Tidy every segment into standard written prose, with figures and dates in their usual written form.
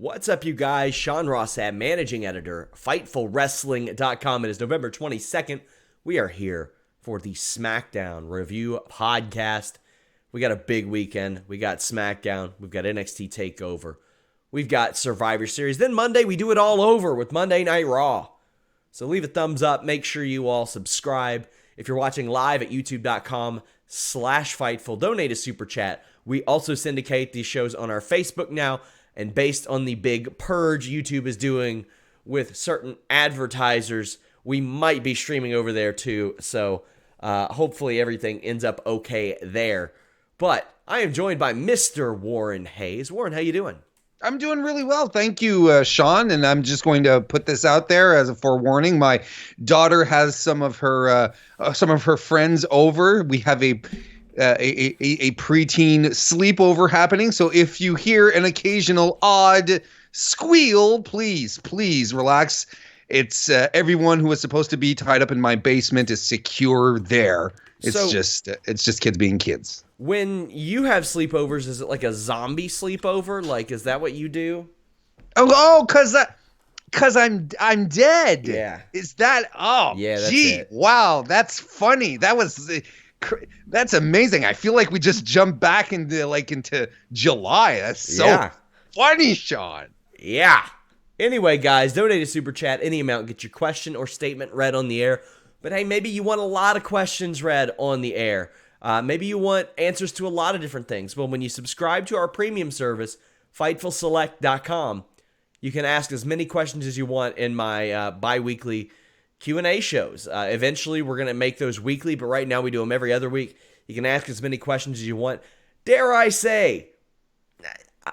What's up, you guys? Sean Ross Sapp, managing editor, FightfulWrestling.com. It is November 22nd. We are here for the Smackdown review podcast. We got a big weekend. We got Smackdown. We've got NXT TakeOver. We've got Survivor Series. Then Monday, we do it all over with Monday Night Raw. So leave a thumbs up. Make sure you all subscribe. If you're watching live at youtube.com/Fightful, donate a super chat. We also syndicate these shows on our Facebook now. And based on the big purge YouTube is doing with certain advertisers, we might be streaming over there too. So hopefully everything ends up okay there. But I am joined by Mr. Warren Hayes. Warren, how you doing? I'm doing really well. Thank you, Sean. And I'm just going to put this out there as a forewarning. My daughter has some of her friends over. We have a preteen sleepover happening. So if you hear an occasional odd squeal, please relax. It's everyone who is supposed to be tied up in my basement is secure there. It's just kids being kids. When you have sleepovers, is it like a zombie sleepover? Like, is that what you do? Oh, cause I'm dead. Yeah. Is that? Oh, yeah. That's gee, it. Wow, that's funny. That's amazing. I feel like we just jumped back into July. That's so funny, Sean. Yeah. Anyway, guys, donate a super chat. Any amount, get your question or statement read on the air. But hey, maybe you want a lot of questions read on the air. Maybe you want answers to a lot of different things. Well, when you subscribe to our premium service, FightfulSelect.com, you can ask as many questions as you want in my bi-weekly Q&A shows. Eventually, we're going to make those weekly, but right now we do them every other week. You can ask as many questions as you want. Dare I say,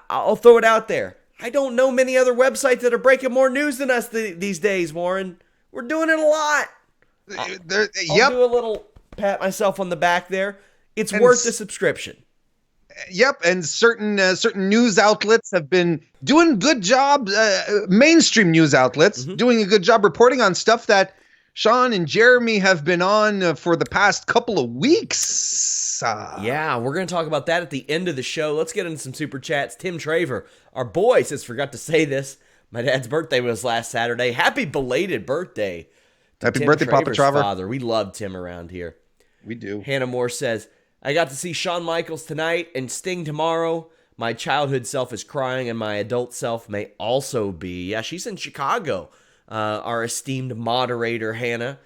I'll throw it out there. I don't know many other websites that are breaking more news than us these days, Warren. We're doing it a lot. I'll do a little pat myself on the back there. It's worth the subscription. Yep, and certain news outlets have been doing good jobs, mainstream news outlets doing a good job reporting on stuff that Sean and Jeremy have been on for the past couple of weeks. Yeah, we're going to talk about that at the end of the show. Let's get into some super chats. Tim Traver, our boy, says, forgot to say this. My dad's birthday was last Saturday. Happy belated birthday. Happy birthday, Papa Traver. Father. We love Tim around here. We do. Hannah Moore says, I got to see Shawn Michaels tonight and Sting tomorrow. My childhood self is crying and my adult self may also be. Yeah, she's in Chicago. Our esteemed moderator, Hannah.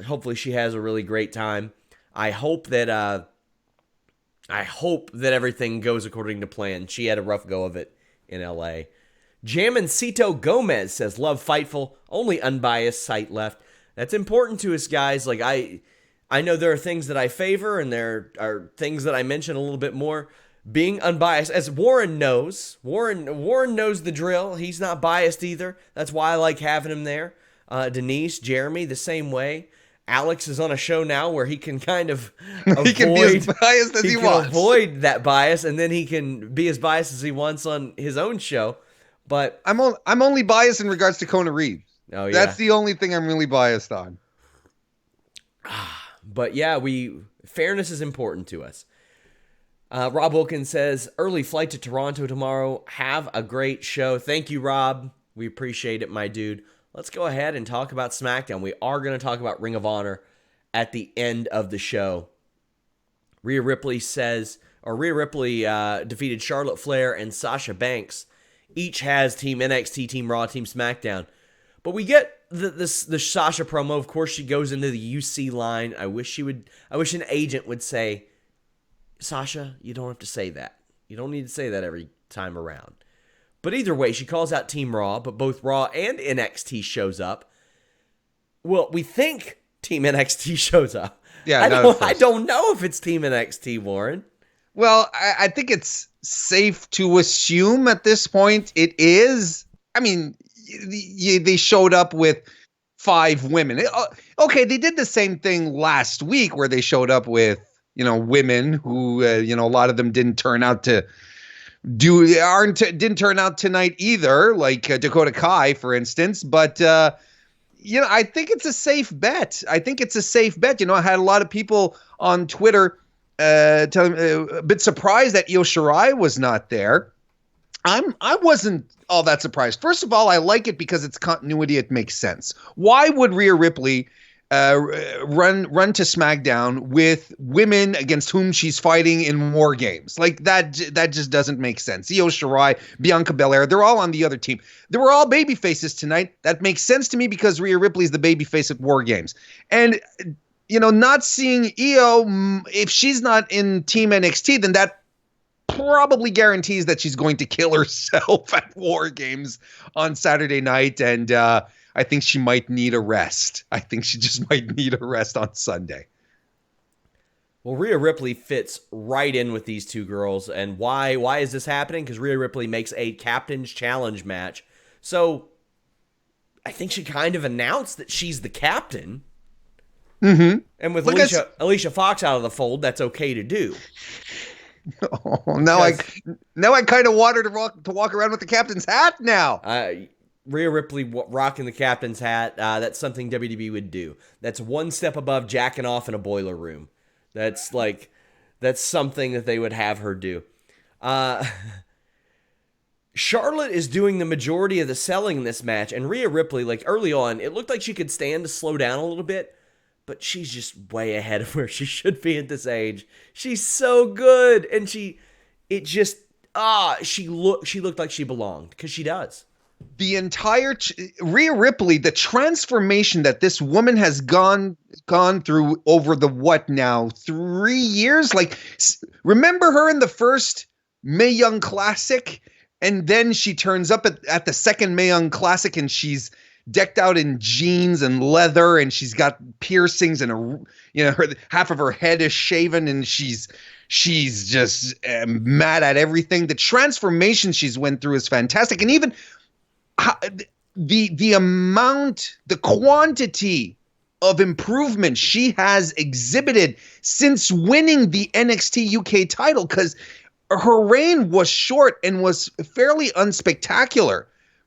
Hopefully she has a really great time. I hope that everything goes according to plan. She had a rough go of it in LA. Jamancito Gomez says, love Fightful, only unbiased site left. That's important to us, guys. Like, I know there are things that I favor, and there are things that I mention a little bit more. Being unbiased, as Warren knows. Warren knows the drill. He's not biased either. That's why I like having him there. Denise, Jeremy, the same way. Alex is on a show now where he can kind of avoid, he can be as biased as he wants. Avoid that bias, and then he can be as biased as he wants on his own show. But I'm only biased in regards to Kona Reeves. Oh, yeah. That's the only thing I'm really biased on. But yeah, fairness is important to us. Rob Wilkins says, early flight to Toronto tomorrow. Have a great show. Thank you, Rob. We appreciate it, my dude. Let's go ahead and talk about SmackDown. We are going to talk about Ring of Honor at the end of the show. Rhea Ripley defeated Charlotte Flair and Sasha Banks. Each has Team NXT, Team Raw, Team SmackDown. But we get the Sasha promo. Of course, she goes into the UC line. I wish an agent would say, Sasha, you don't have to say that. You don't need to say that every time around. But either way, she calls out Team Raw, but both Raw and NXT shows up. Well, we think Team NXT shows up. Yeah, I don't know if it's Team NXT, Warren. Well, I think it's safe to assume at this point it is. I mean, they showed up with 5 women. Okay, they did the same thing last week where they showed up with, women who, a lot of them didn't turn out didn't turn out tonight either, like Dakota Kai, for instance. But, I think it's a safe bet. I had a lot of people on Twitter a bit surprised that Io Shirai was not there. I wasn't all that surprised. First of all, I like it because it's continuity. It makes sense. Why would Rhea Ripley run to SmackDown with women against whom she's fighting in War Games? Like that just doesn't make sense. Io Shirai, Bianca Belair, they're all on the other team. They were all baby faces tonight. That makes sense to me because Rhea Ripley's the baby face at War Games. And not seeing Io, if she's not in Team NXT, then that probably guarantees that she's going to kill herself at War Games on Saturday night. And I think she might need a rest. I think she just might need a rest on Sunday. Well, Rhea Ripley fits right in with these two girls. And why is this happening? Because Rhea Ripley makes a Captain's Challenge match. So I think she kind of announced that she's the captain. Mm-hmm. And with Alicia Fox out of the fold, that's okay to do. Oh, now I kind of want her to walk around with the captain's hat now. Rhea Ripley rocking the captain's hat, that's something WWE would do. That's one step above jacking off in a boiler room. That's something that they would have her do. Charlotte is doing the majority of the selling in this match, and Rhea Ripley, like early on, it looked like she could stand to slow down a little bit, but she's just way ahead of where she should be at this age. She's so good, and she looked like she belonged, because she does. The entire Rhea Ripley, the transformation that this woman has gone through over the 3 years? Like, remember her in the first Mae Young Classic, and then she turns up at the second Mae Young Classic, and she's decked out in jeans and leather, and she's got piercings, and half of her head is shaven, and she's just mad at everything. The transformation she's went through is fantastic, and even the amount, the quantity of improvement she has exhibited since winning the NXT UK title, because her reign was short and was fairly unspectacular.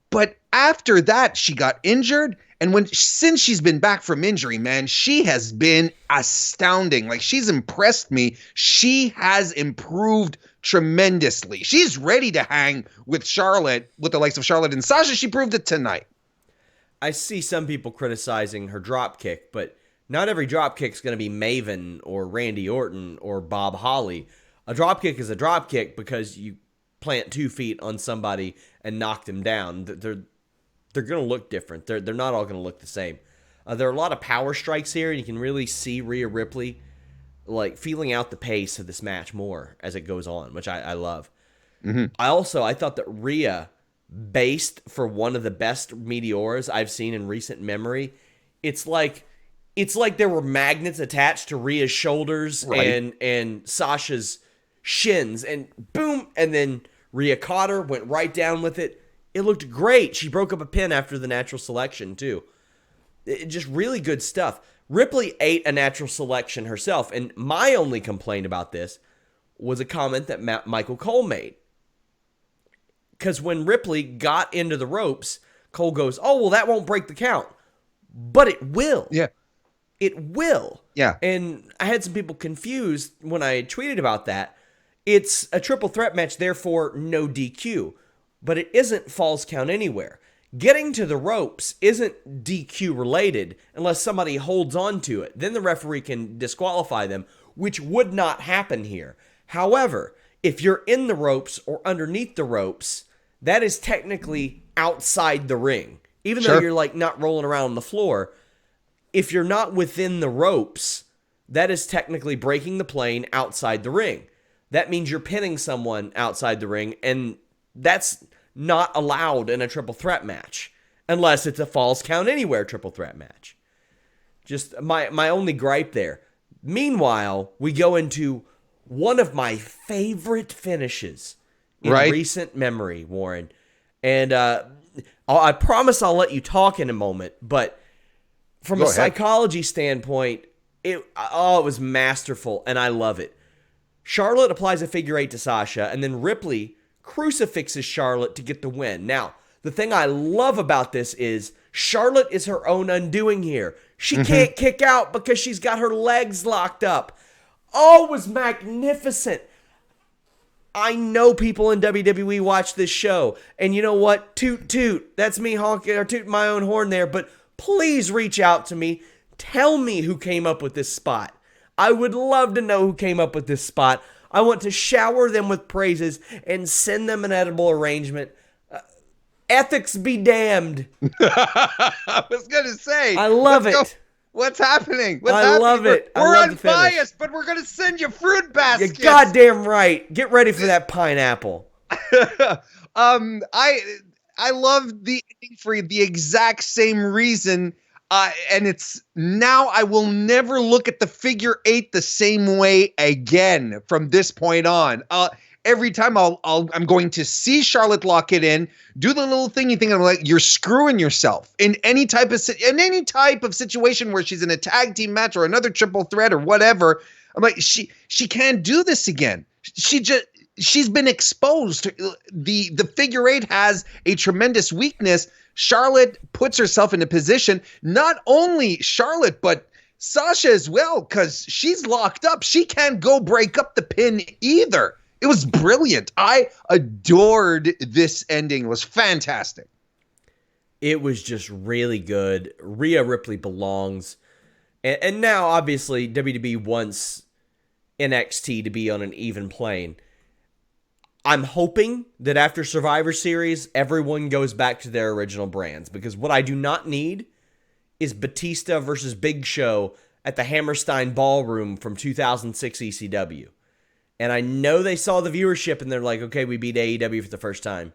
But after that, she got injured. And since she's been back from injury, man, she has been astounding. Like, she's impressed me. She has improved tremendously. She's ready to hang with Charlotte, with the likes of Charlotte and Sasha. She proved it tonight. I see some people criticizing her drop kick, but not every drop kick is going to be Maven or Randy Orton or Bob Holly. A drop kick is a drop kick because you plant 2 feet on somebody and knock them down. They're going to look different. They're not all going to look the same. There are a lot of power strikes here, and you can really see Rhea Ripley like feeling out the pace of this match more as it goes on, which I love. Mm-hmm. I thought that Rhea based for one of the best meteors I've seen in recent memory. It's like there were magnets attached to Rhea's shoulders, right, and Sasha's shins, and boom, and then Rhea caught her, went right down with it. It looked great. She broke up a pin after the natural selection, too. Just really good stuff. Ripley ate a natural selection herself, and my only complaint about this was a comment that Michael Cole made. Because when Ripley got into the ropes, Cole goes, "Oh, well, that won't break the count." But it will. Yeah. It will. Yeah. And I had some people confused when I tweeted about that. It's a triple threat match, therefore no DQ. But it isn't falls count anywhere. Getting to the ropes isn't DQ related unless somebody holds on to it. Then the referee can disqualify them, which would not happen here. However, if you're in the ropes or underneath the ropes, that is technically outside the ring. Even though you're like not rolling around on the floor, if you're not within the ropes, that is technically breaking the plane outside the ring. That means you're pinning someone outside the ring, and that's not allowed in a triple threat match unless it's a falls count anywhere triple threat match. Just my only gripe there. Meanwhile, we go into one of my favorite finishes in recent memory, Warren. And I promise I'll let you talk in a moment, but from a psychology standpoint, it was masterful, and I love it. Charlotte applies a figure 8 to Sasha, and then Ripley crucifixes Charlotte to get the win. Now, the thing I love about this is Charlotte is her own undoing here. She can't kick out because she's got her legs locked up. Oh, it was magnificent. I know people in WWE watch this show. And you know what? Toot toot. That's me honking or tooting my own horn there. But please reach out to me. Tell me who came up with this spot. I would love to know who came up with this spot. I want to shower them with praises and send them an edible arrangement. Ethics be damned. I was going to say. I love it. What's happening? I love it. We're unbiased, but we're going to send you fruit baskets. You're goddamn right. Get ready for that pineapple. I love the ending for the exact same reason. And it's now I will never look at the figure 8 the same way again from this point on. Every time I'm going to see Charlotte lock it in, do the little thing you think I'm like, you're screwing yourself in any type of situation where she's in a tag team match or another triple threat or whatever. I'm like, she can't do this again. She's been exposed. The figure 8 has a tremendous weakness. Charlotte puts herself in a position, not only Charlotte, but Sasha as well, because she's locked up. She can't go break up the pin either. It was brilliant. I adored this ending. It was fantastic. It was just really good. Rhea Ripley belongs. And now, obviously, WWE wants NXT to be on an even plane. I'm hoping that after Survivor Series, everyone goes back to their original brands. Because what I do not need is Batista versus Big Show at the Hammerstein Ballroom from 2006 ECW. And I know they saw the viewership and they're like, okay, we beat AEW for the first time.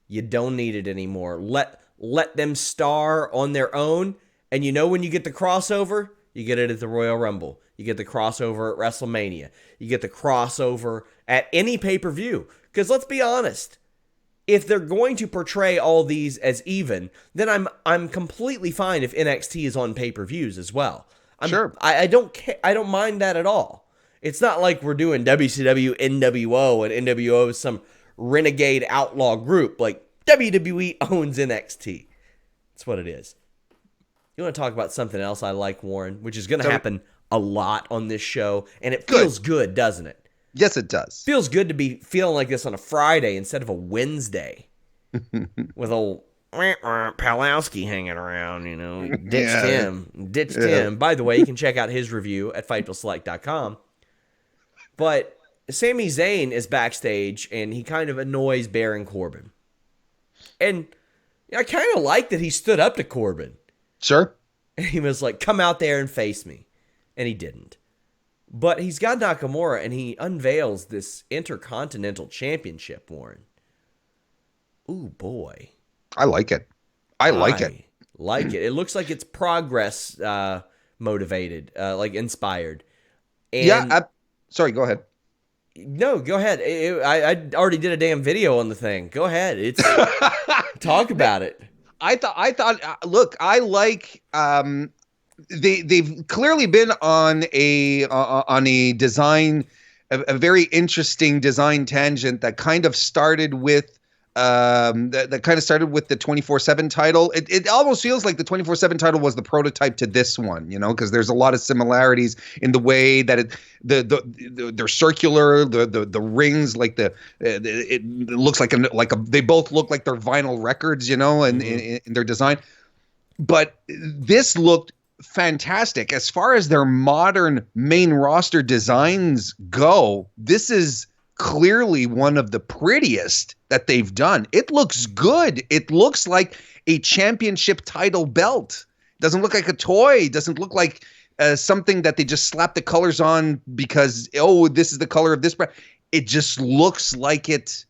You don't need it anymore. Let them star on their own. And you know when you get the crossover, you get it at the Royal Rumble. You get the crossover at WrestleMania. You get the crossover at any pay-per-view. Because let's be honest, if they're going to portray all these as even, then I'm completely fine if NXT is on pay-per-views as well. Sure. I don't mind that at all. It's not like we're doing WCW, NWO, and NWO is some renegade outlaw group. Like, WWE owns NXT. That's what it is. You want to talk about something else I like, Warren, which is going to happen a lot on this show, and it feels good, doesn't it? Yes, it does. Feels good to be feeling like this on a Friday instead of a Wednesday with old Palowski hanging around, you know. Ditched him. By the way, you can check out his review at FightfulSelect.com. But Sami Zayn is backstage, and he kind of annoys Baron Corbin. And I kind of like that he stood up to Corbin. Sure. And he was like, come out there and face me. And he didn't. But he's got Nakamura, and he unveils this Intercontinental Championship, Warren. Ooh, boy. I like it. I like it. It looks like it's progress motivated, like inspired. And yeah. Sorry, go ahead. No, go ahead. I already did a damn video on the thing. Go ahead. Talk about it. I thought. Look, I like. They've clearly been on a design, a very interesting design tangent that kind of started with. That kind of started with the 24/7 title. It almost feels like the 24/7 title was the prototype to this one, you know, because there's a lot of similarities in the way that they're circular, the rings, like it looks like a they both look like they're vinyl records, you know, and in their design. But this looked fantastic as far as their modern main roster designs go. This is clearly one of the prettiest that they've done. It looks good. It looks like a championship title belt. Doesn't look like a toy. Doesn't look like something that they just slap the colors on because, oh, this is the color of this brand. It just looks like it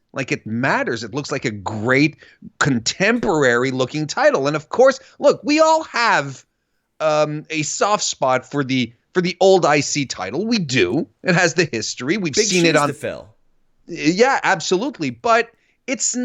matters. It looks like a great contemporary looking title. And of course, look, we all have a soft spot for the old IC title. We do. It has the history. We've seen it on to fill. Yeah, absolutely. But it's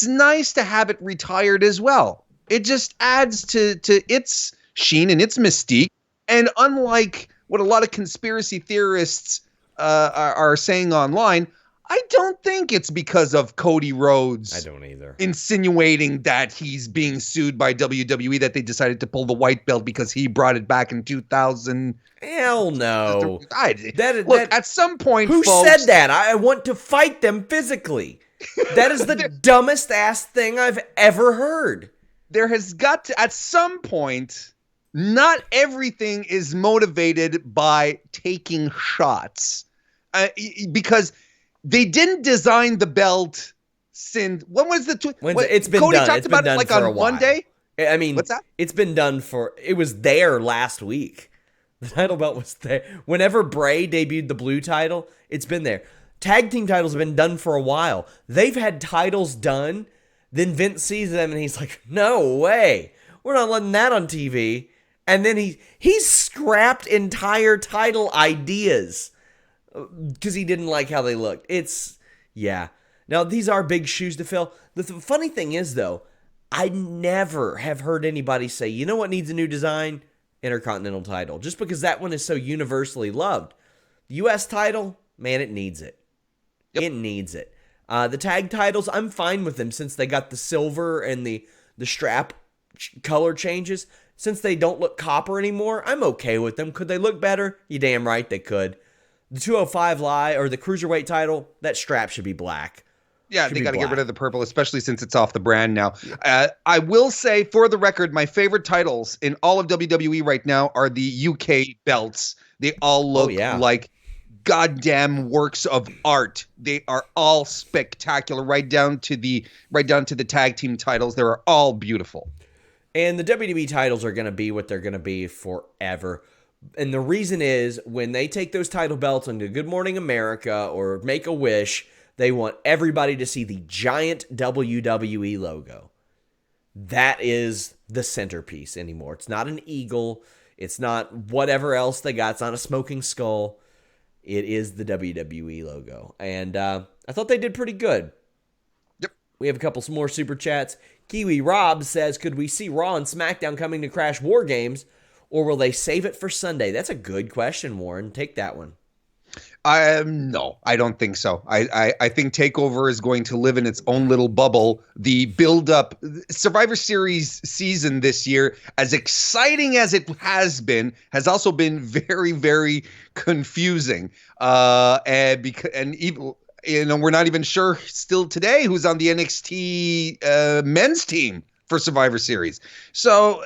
nice to have it retired as well. It just adds to its sheen and its mystique. And unlike what a lot of conspiracy theorists are saying online, I don't think it's because of Cody Rhodes. I don't either. Insinuating that he's being sued by WWE that they decided to pull the white belt because he brought it back in 2000. Hell no. Look, at some point, who folks, said that? I want to fight them physically. That is the dumbest ass thing I've ever heard. There has got to, at some point, not everything is motivated by taking shots. Because they didn't design the belt since, when was the... It's been Cody done. talked It's about been it like done for on a while. Monday? I mean, what's that? It's been done for... It was there last week. The title belt was there. Whenever Bray debuted the blue title, it's been there. Tag team titles have been done for a while. They've had titles done. Then Vince sees them and he's like, no way. We're not letting that on TV. And then he scrapped entire title ideas because he didn't like how they looked. Yeah. Now, these are big shoes to fill. The funny thing is, though, I never have heard anybody say, you know what needs a new design? Intercontinental title. Just because that one is so universally loved. The U.S. title, man, it needs it. Yep. It needs it. The tag titles, I'm fine with them since they got the silver and the strap color changes. Since they don't look copper anymore, I'm okay with them. Could they look better? You damn right they could. The 205 Live or the Cruiserweight title, that strap should be black. Yeah, they got to get rid of the purple, especially since it's off the brand now. I will say, for the record, my favorite titles in all of WWE right now are the UK belts. They all look like goddamn works of art. They are all spectacular, right down to the tag team titles. They are all beautiful. And the WWE titles are going to be what they're going to be forever. And the reason is when they take those title belts into Good Morning America or Make-A-Wish, they want everybody to see the giant WWE logo. That is the centerpiece anymore. It's not an eagle. It's not whatever else they got. It's not a smoking skull. It is the WWE logo. And I thought they did pretty good. Yep. We have a couple more super chats. Kiwi Rob says, could we see Raw and SmackDown coming to Crash War Games, or will they save it for Sunday? That's a good question, Warren. Take that one. No, I don't think so. I think TakeOver is going to live in its own little bubble. The build-up Survivor Series season this year, as exciting as it has also been very, very confusing. And even, we're not even sure still today who's on the NXT men's team for Survivor Series. So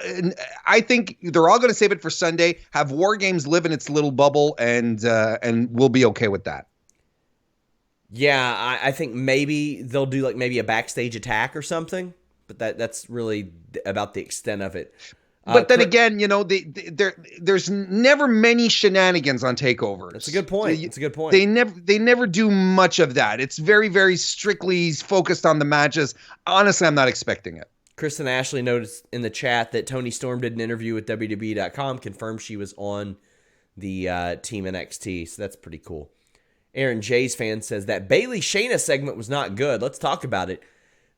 I think they're all going to save it for Sunday, have War Games live in its little bubble, and we'll be okay with that. Yeah, I think maybe they'll do like maybe a backstage attack or something, but that's really about the extent of it. But then again, there's never many shenanigans on TakeOver. That's a good point. It's a good point. They never do much of that. It's very, very strictly focused on the matches. Honestly, I'm not expecting it. Kristen Ashley noticed in the chat that Toni Storm did an interview with WWE.com, confirmed she was on the Team NXT, so that's pretty cool. Aaron J's fan says that Bayley Shayna segment was not good. Let's talk about it.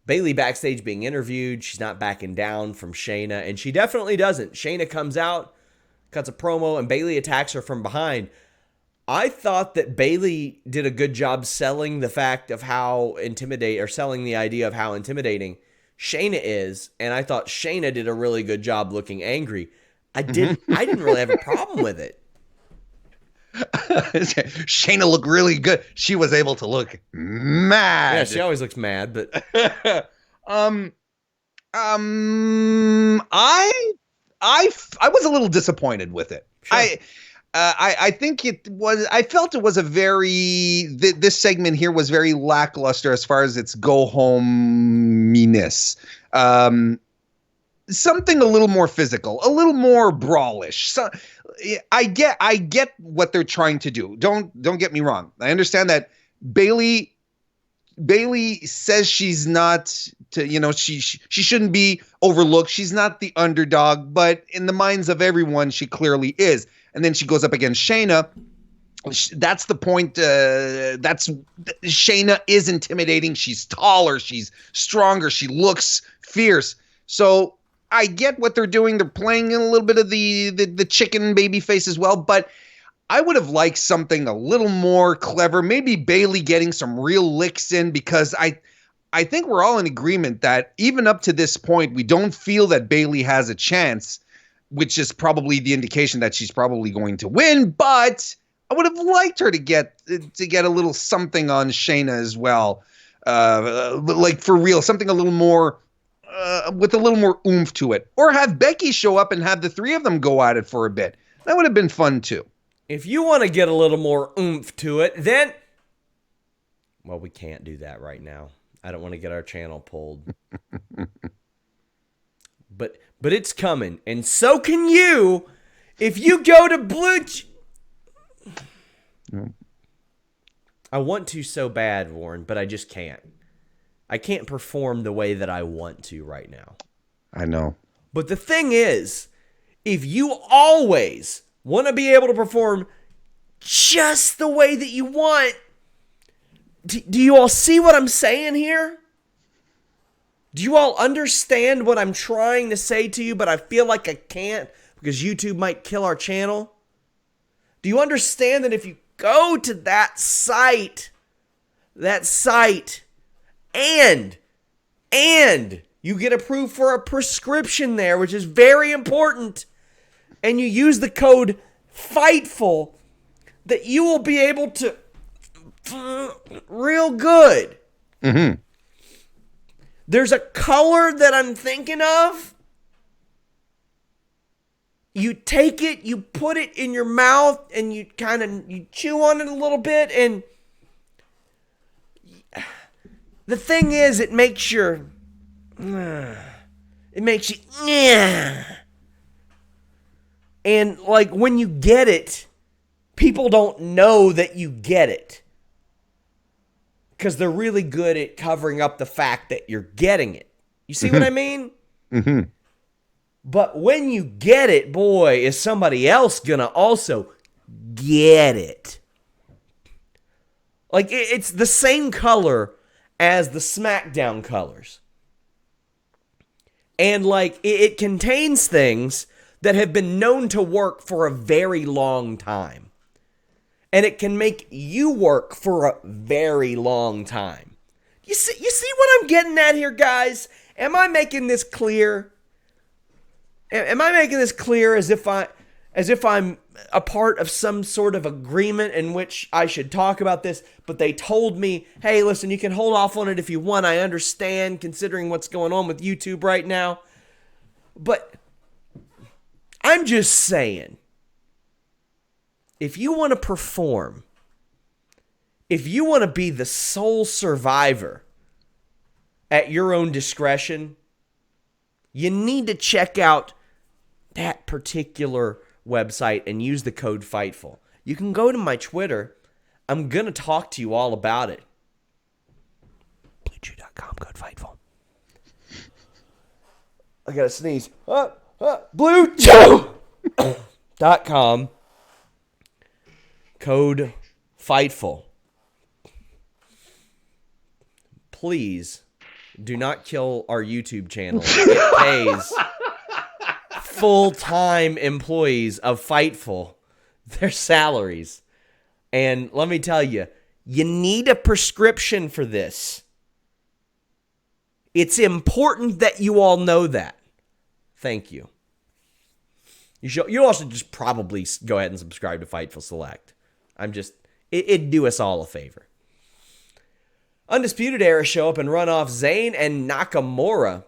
Bayley backstage being interviewed. She's not backing down from Shayna, and she definitely doesn't. Shayna comes out, cuts a promo, and Bayley attacks her from behind. I thought that Bayley did a good job selling the fact of how selling the idea of how intimidating Shayna is, and I thought Shayna did a really good job looking angry. I didn't really have a problem with it. Shayna looked really good. She was able to look mad. Yeah, she always looks mad, but I was a little disappointed with it. Sure. I think I felt it was a this segment here was very lackluster as far as its go home-iness. Something a little more physical, a little more brawlish. So, I get what they're trying to do. Don't get me wrong. I understand that Bayley says she's not she shouldn't be overlooked. She's not the underdog, but in the minds of everyone, she clearly is. And then she goes up against Shayna. That's the point. Shayna is intimidating. She's taller. She's stronger. She looks fierce. So I get what they're doing. They're playing in a little bit of the chicken baby face as well. But I would have liked something a little more clever, maybe Bayley getting some real licks in, because I think we're all in agreement that even up to this point, we don't feel that Bayley has a chance, which is probably the indication that she's probably going to win. But I would have liked her to get a little something on Shayna as well, like for real, something a little more with a little more oomph to it, or have Becky show up and have the three of them go at it for a bit. That would have been fun too. If you want to get a little more oomph to it, then, well, we can't do that right now. I don't want to get our channel pulled. But it's coming, and so can you if you go to Blue. I want to so bad, Warren, but I just can't. I can't perform the way that I want to right now. I know. But the thing is, if you always want to be able to perform just the way that you want, do you all see what I'm saying here? Do you all understand what I'm trying to say to you, but I feel like I can't because YouTube might kill our channel? Do you understand that if you go to that site, and you get approved for a prescription there, which is very important, and you use the code FIGHTFUL, that you will be able to real good. Mm-hmm. There's a color that I'm thinking of. You take it, you put it in your mouth, and you chew on it a little bit, and the thing is, it makes you, and like when you get it, people don't know that you get it. Because they're really good at covering up the fact that you're getting it. You see what I mean? Mm-hmm. But when you get it, boy, is somebody else going to also get it. Like, it's the same color as the Smackdown colors. And, like, it contains things that have been known to work for a very long time. And it can make you work for a very long time. You see what I'm getting at here, guys? Am I making this clear? Am I making this clear as if I'm a part of some sort of agreement in which I should talk about this, but they told me, hey, listen, you can hold off on it if you want. I understand, considering what's going on with YouTube right now. But I'm just saying, if you want to perform, if you want to be the sole survivor at your own discretion, you need to check out that particular website and use the code FIGHTFUL. You can go to my Twitter. I'm going to talk to you all about it. BlueChew.com, code FIGHTFUL. I got to sneeze. BlueChew.com. Code FIGHTFUL. Please do not kill our YouTube channel. It pays full-time employees of Fightful their salaries. And let me tell you, you need a prescription for this. It's important that you all know that. Thank you. You also just probably go ahead and subscribe to Fightful Select. It'd do us all a favor. Undisputed Era show up and run off Zayn and Nakamura.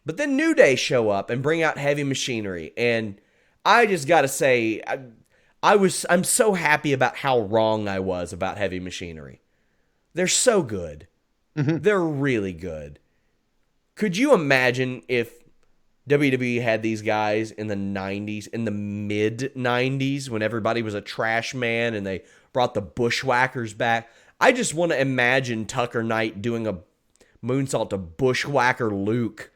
But then New Day show up and bring out Heavy Machinery. And I just got to say, I'm so happy about how wrong I was about Heavy Machinery. They're so good. Mm-hmm. They're really good. Could you imagine if WWE had these guys in the 90s, in the mid-90s, when everybody was a trash man and they brought the Bushwhackers back? I just want to imagine Tucker Knight doing a moonsault to Bushwhacker Luke.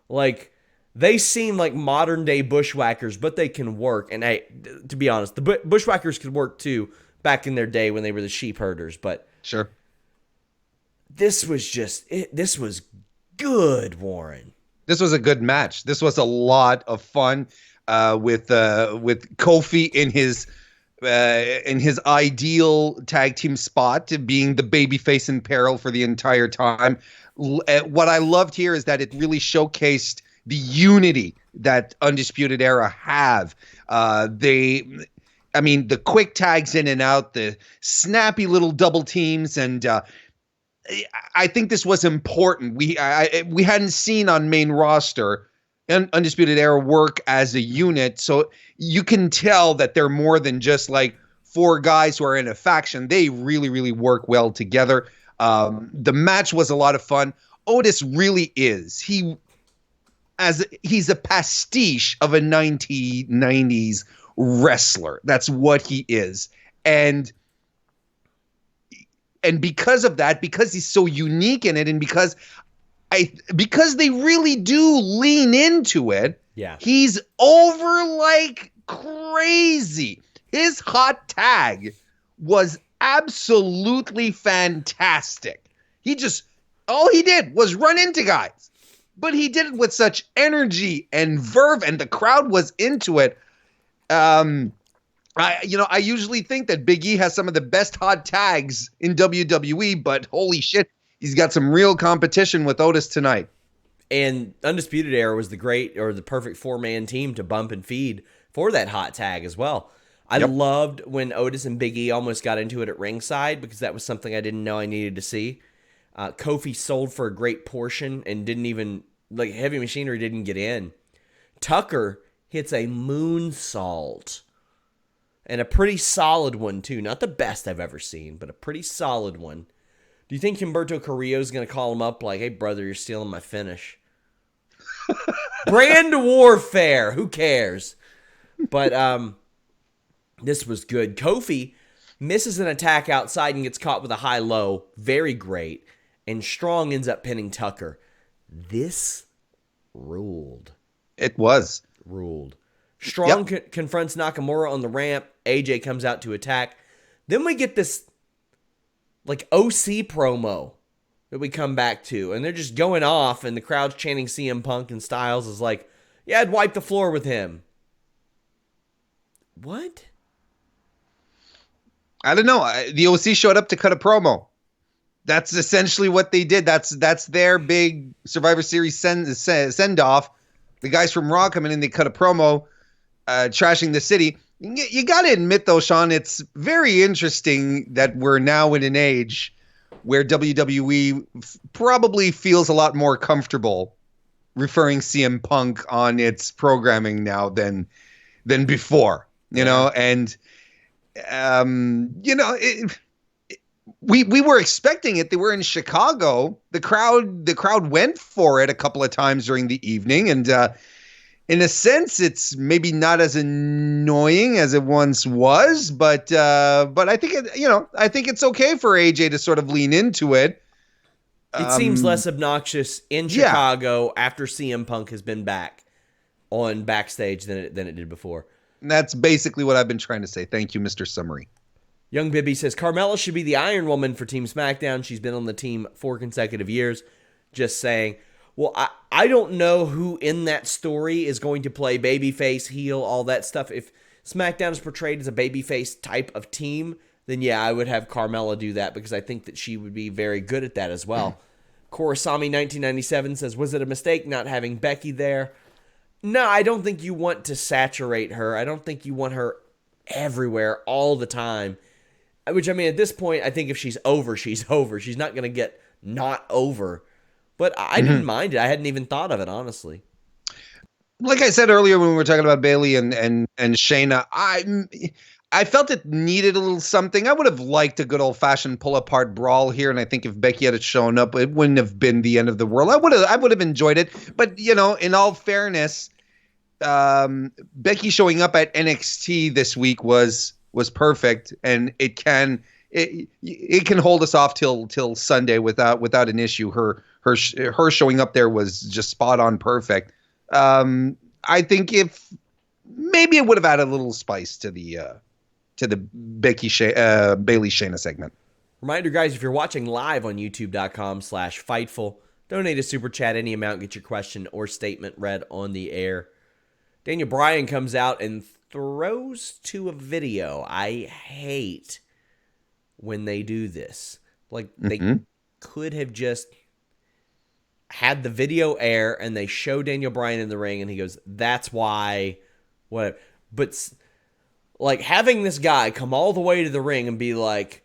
Like, they seem like modern-day Bushwhackers, but they can work. And, hey, to be honest, the Bushwhackers could work, too, back in their day when they were the sheep herders. But sure, this was good, Warren. This was a good match. This was a lot of fun with Kofi in his in his ideal tag team spot, being the babyface in peril for the entire time. What I loved here is that it really showcased the unity that Undisputed Era have. The quick tags in and out, the snappy little double teams, and I think this was important. We hadn't seen on main roster and Undisputed Era work as a unit, so you can tell that they're more than just like four guys who are in a faction. They really, really work well together. The match was a lot of fun. Otis really is. He's a pastiche of a 1990s wrestler. That's what he is. And because of that, because he's so unique in it, and because they really do lean into it, yeah, he's over like crazy. His hot tag was absolutely fantastic. All he did was run into guys, but he did it with such energy and verve, and the crowd was into it. I usually think that Big E has some of the best hot tags in WWE, but holy shit, he's got some real competition with Otis tonight. And Undisputed Era was the perfect 4-man team to bump and feed for that hot tag as well. I loved when Otis and Big E almost got into it at ringside, because that was something I didn't know I needed to see. Kofi sold for a great portion and didn't even, Heavy Machinery didn't get in. Tucker hits a moonsault, and a pretty solid one too. Not the best I've ever seen, but a pretty solid one. Do you think Humberto Carrillo is going to call him up like, "Hey, brother, you're stealing my finish"? Brand warfare. Who cares? But this was good. Kofi misses an attack outside and gets caught with a high-low. Very great. And Strong ends up pinning Tucker. This ruled. It was. Ruled. Strong confronts Nakamura on the ramp. AJ comes out to attack. Then we get this OC promo that we come back to, and they're just going off, and the crowd's chanting CM Punk, and Styles is like, "Yeah, I'd wipe the floor with him." What? I don't know. The OC showed up to cut a promo. That's essentially what they did. That's their big Survivor Series send off. The guys from Raw come in and they cut a promo, trashing the city. You got to admit, though, Sean, it's very interesting that we're now in an age where WWE probably feels a lot more comfortable referring CM Punk on its programming now than before. You know, and we were expecting it. They were in Chicago. The crowd went for it a couple of times during the evening, and in a sense, it's maybe not as annoying as it once was, but I think I think it's okay for AJ to sort of lean into it. It seems less obnoxious in Chicago after CM Punk has been back on backstage than it did before. And that's basically what I've been trying to say. Thank you, Mr. Summary. Young Bibby says Carmella should be the Iron Woman for Team SmackDown. She's been on the team 4 consecutive years. Just saying. Well, I don't know who in that story is going to play babyface, heel, all that stuff. If SmackDown is portrayed as a babyface type of team, then yeah, I would have Carmella do that, because I think that she would be very good at that as well. Korosami 1997 says, was it a mistake not having Becky there? No, I don't think you want to saturate her. I don't think you want her everywhere all the time. Which, I mean, at this point, I think if she's over, she's over. She's not going to get not over. But I didn't mind it. I hadn't even thought of it, honestly. Like I said earlier when we were talking about Bayley and Shayna, I felt it needed a little something. I would have liked a good old-fashioned pull-apart brawl here, and I think if Becky had shown up, it wouldn't have been the end of the world. I would have enjoyed it. But, in all fairness, Becky showing up at NXT this week was perfect, and it can hold us off till Sunday without an issue. Her showing up there was just spot on perfect. I think if maybe it would have added a little spice to the Bayley Shayna segment. Reminder, guys, if you're watching live on youtube.com/Fightful, donate a super chat, any amount, get your question or statement read on the air. Daniel Bryan comes out and throws to a video. I hate when they do this. Like, they could have just had the video air and they show Daniel Bryan in the ring and he goes, that's why, whatever. But, like, having this guy come all the way to the ring and be like,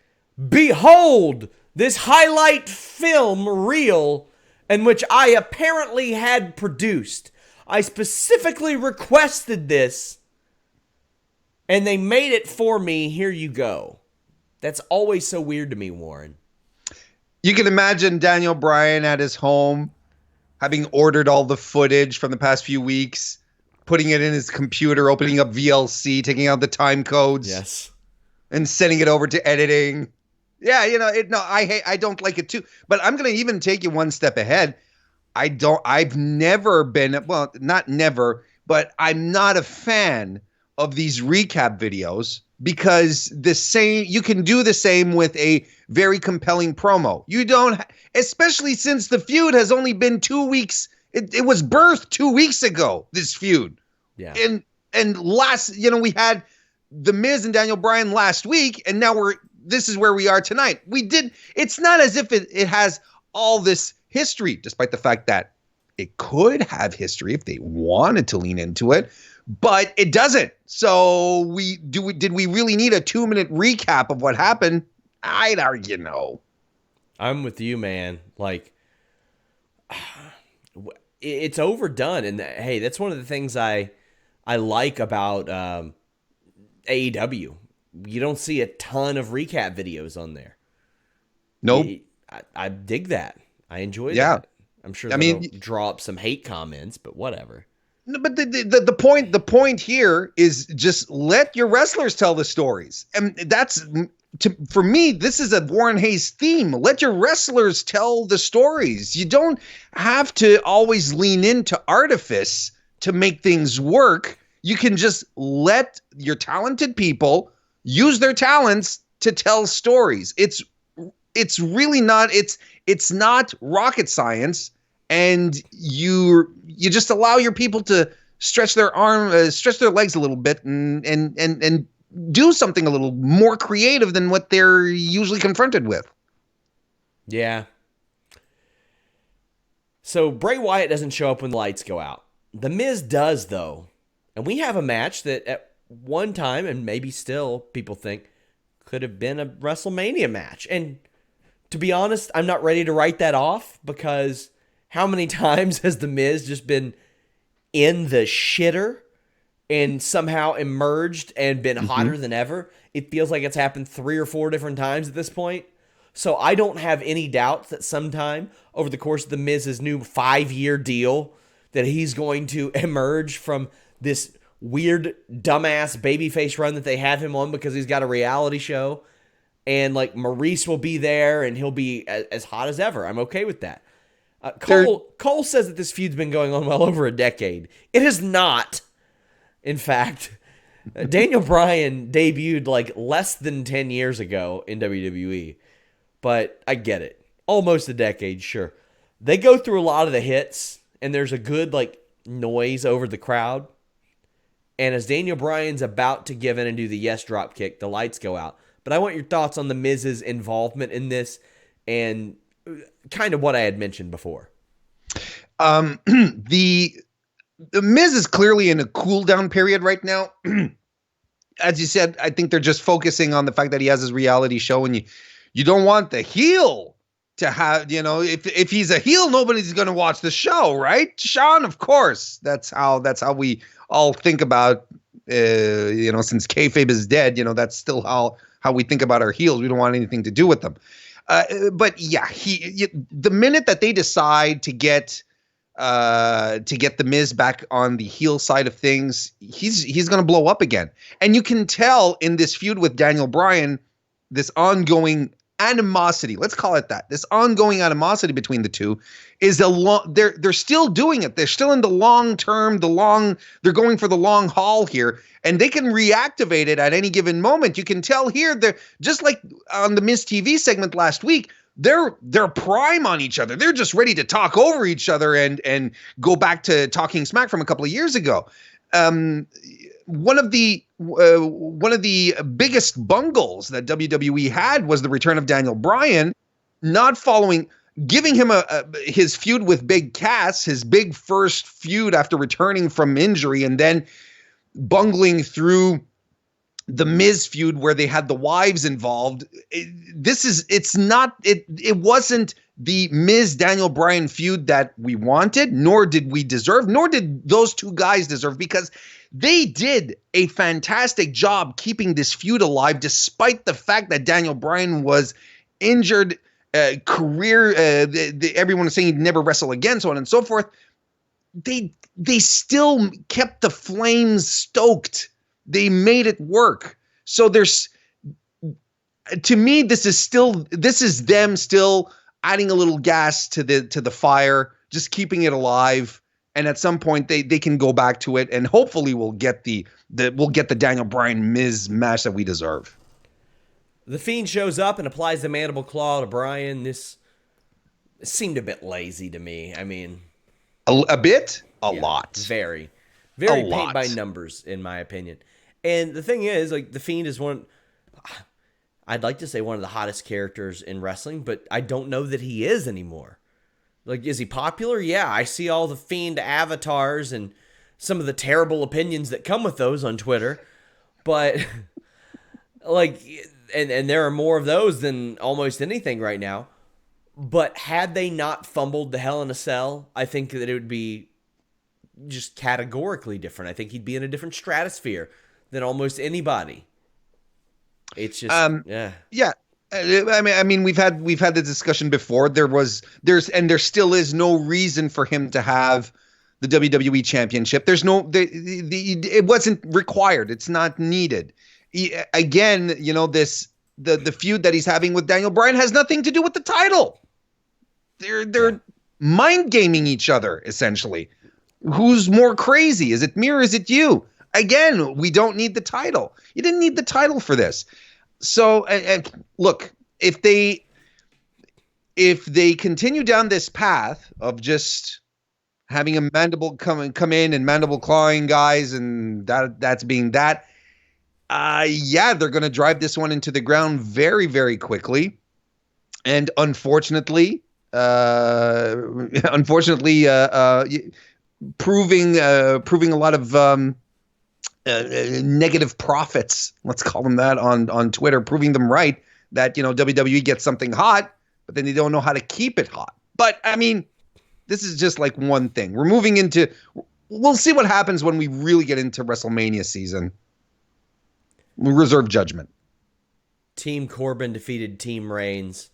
behold, this highlight film reel in which I apparently had produced. I specifically requested this, and they made it for me. Here you go. That's always so weird to me, Warren. You can imagine Daniel Bryan at his home, having ordered all the footage from the past few weeks, putting it in his computer, opening up VLC, taking out the time codes. Yes. And sending it over to editing. Yeah, I don't like it too. But I'm going to even take you one step ahead. I've never been, well, not never, but I'm not a fan of these recap videos because you can do the same with a very compelling promo. You don't, especially since the feud has only been 2 weeks. It was birthed 2 weeks ago, this feud. Yeah. And last, we had The Miz and Daniel Bryan last week, and now this is where we are tonight. It's not as if it has all this history, despite the fact that it could have history if they wanted to lean into it, but it doesn't. So did we really need a 2-minute recap of what happened? I'd argue no. I'm with you, man. Like, it's overdone. And hey, that's one of the things I like about AEW. You don't see a ton of recap videos on there. Nope. I dig that. I enjoy that. I'm sure that'll draw up some hate comments, but whatever. No, but the point here is just let your wrestlers tell the stories. And for me, this is a Warren Hayes theme. Let your wrestlers tell the stories. You don't have to always lean into artifice to make things work. You can just let your talented people use their talents to tell stories. It's really not, it's not rocket science, and you just allow your people to stretch their legs a little bit and do something a little more creative than what they're usually confronted with. Yeah. So Bray Wyatt doesn't show up when the lights go out. The Miz does, though. And we have a match that at one time, and maybe still, people think, could have been a WrestleMania match. And to be honest, I'm not ready to write that off, because how many times has The Miz just been in the shitter and somehow emerged and been hotter than ever? It feels like it's happened 3 or 4 different times at this point. So I don't have any doubts that sometime over the course of The Miz's new 5-year deal that he's going to emerge from this weird, dumbass babyface run that they have him on because he's got a reality show. And, like, Maurice will be there, and he'll be as hot as ever. I'm okay with that. Cole says that this feud's been going on well over a decade. It has not. In fact, Daniel Bryan debuted, like, less than 10 years ago in WWE. But I get it. Almost a decade, sure. They go through a lot of the hits, and there's a good, like, noise over the crowd. And as Daniel Bryan's about to give in and do the yes drop kick, the lights go out. But I want your thoughts on The Miz's involvement in this and kind of what I had mentioned before. The Miz is clearly in a cool down period right now. As you said, I think they're just focusing on the fact that he has his reality show, and you don't want the heel to have, if he's a heel, nobody's going to watch the show, right? Sean, of course. That's how we all think about, since kayfabe is dead, that's still how we think about our heels. We don't want anything to do with them. But yeah, the minute that they decide to get The Miz back on the heel side of things, he's going to blow up again. And you can tell in this feud with Daniel Bryan, this ongoing animosity, let's call it that. This ongoing animosity between the two is they're still doing it. They're still in the long term, they're going for the long haul here, and they can reactivate it at any given moment. You can tell here, they're just like on the Miz TV segment last week, they're prime on each other. They're just ready to talk over each other and go back to talking smack from a couple of years ago. one of the biggest bungles that WWE had was the return of Daniel Bryan, not following, giving him his feud with Big Cass, his big first feud after returning from injury, and then bungling through the Miz feud where they had the wives involved. It wasn't the Miz Daniel Bryan feud that we wanted, nor did we deserve, nor did those two guys deserve, because they did a fantastic job keeping this feud alive, despite the fact that Daniel Bryan was injured, everyone was saying he'd never wrestle again, so on and so forth. They still kept the flames stoked. They made it work. So to me, this is them still adding a little gas to the fire, just keeping it alive. And at some point they can go back to it, and hopefully we'll get the Daniel Bryan Miz match that we deserve. The Fiend shows up and applies the mandible claw to Bryan. This seemed a bit lazy to me. I mean, a bit, a lot, very paint by numbers, in my opinion. And the thing is, like, the Fiend is I'd like to say one of the hottest characters in wrestling, but I don't know that he is anymore. Like, is he popular? Yeah, I see all the Fiend avatars and some of the terrible opinions that come with those on Twitter. But, like, and there are more of those than almost anything right now. But had they not fumbled the Hell in a Cell, I think that it would be just categorically different. I think he'd be in a different stratosphere than almost anybody. It's just, yeah. I mean, we've had the discussion before. There still is no reason for him to have the WWE Championship. It wasn't required. It's not needed. Again, the feud that he's having with Daniel Bryan has nothing to do with the title. They're mind gaming each other, essentially. Who's more crazy? Is it me or is it you? Again, we don't need the title. You didn't need the title for this. So, look, if they continue down this path of just having a mandible come in and mandible clawing guys, and that's being that, they're going to drive this one into the ground very, very quickly, and unfortunately, proving a lot of negative prophets, let's call them that, on Twitter, proving them right that, WWE gets something hot, but then they don't know how to keep it hot. But I mean, this is just like one thing. We'll see what happens when we really get into WrestleMania season. We'll reserve judgment. Team Corbin defeated Team Reigns.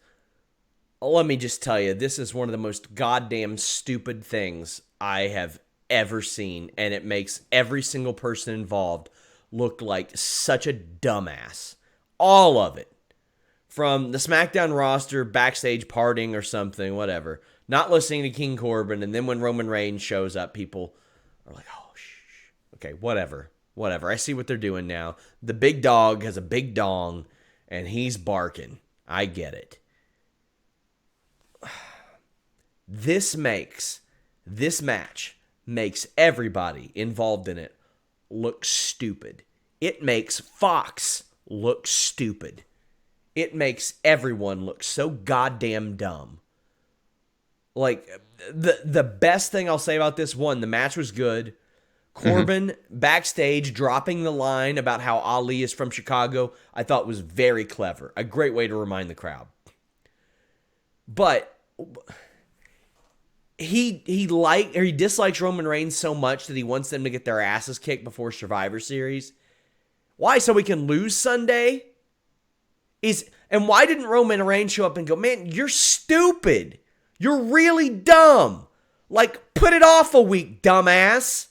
Let me just tell you, this is one of the most goddamn stupid things I have ever seen, and it makes every single person involved look like such a dumbass. All of it. From the SmackDown roster, backstage partying or something, whatever. Not listening to King Corbin, and then when Roman Reigns shows up, people are like, oh, shh. Okay, whatever. I see what they're doing now. The big dog has a big dong, and he's barking. I get it. This match makes everybody involved in it look stupid. It makes Fox look stupid. It makes everyone look so goddamn dumb. Like, the best thing I'll say about this one, the match was good. Corbin backstage dropping the line about how Ali is from Chicago, I thought was very clever. A great way to remind the crowd. But he dislikes Roman Reigns so much that he wants them to get their asses kicked before Survivor Series. Why? So we can lose Sunday? And why didn't Roman Reigns show up and go, man, you're stupid. You're really dumb. Like, put it off a week, dumbass.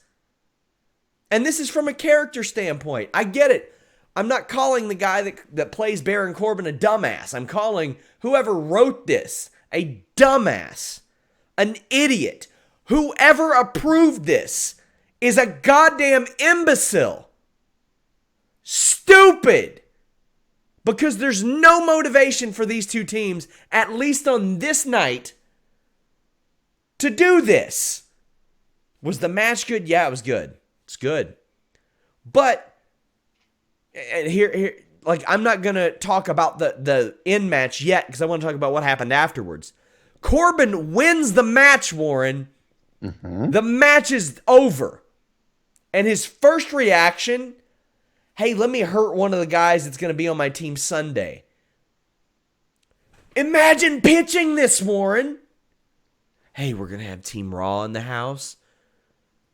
And this is from a character standpoint. I get it. I'm not calling the guy that plays Baron Corbin a dumbass. I'm calling whoever wrote this a dumbass. An idiot. Whoever approved this is a goddamn imbecile. Stupid. Because there's no motivation for these two teams, at least on this night, to do this. Was the match good? Yeah, it was good. It's good. But and here, like, I'm not going to talk about the end match yet because I want to talk about what happened afterwards. Corbin wins the match, Warren. Mm-hmm. The match is over. And his first reaction, hey, let me hurt one of the guys that's going to be on my team Sunday. Imagine pitching this, Warren. Hey, we're going to have Team Raw in the house.